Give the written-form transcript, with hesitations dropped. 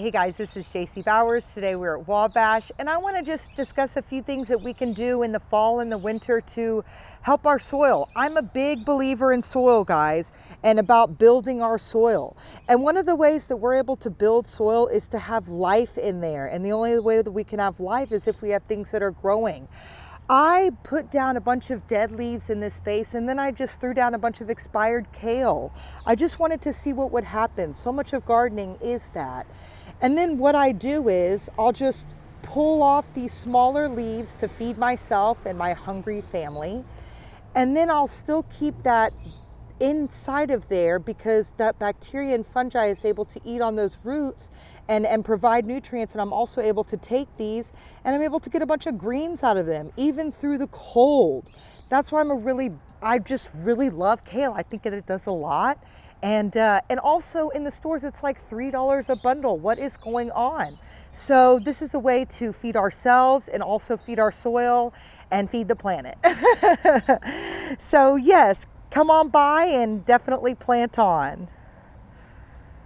Hey guys, this is Jacey Bowers. Today we're at Wabash and I want to just discuss a few things that we can do in the fall and the winter to help our soil. I'm a big believer in soil, guys, and about building our soil. And one of the ways that we're able to build soil is to have life in there. And the only way that we can have life is if we have things that are growing. I put down a bunch of dead leaves in this space and then I just threw down a bunch of expired kale. I just wanted to see what would happen. So much of gardening is that. And then what I do is I'll just pull off these smaller leaves to feed myself and my hungry family. And then I'll still keep that inside of there because that bacteria and fungi is able to eat on those roots and provide nutrients, and I'm also able to take these and I'm able to get a bunch of greens out of them even through the cold. That's why I just really love kale. I think that it does a lot, and also in the stores it's like $3 a bundle. What is going on? So this is a way to feed ourselves and also feed our soil and feed the planet. So yes, come on by and definitely plant on.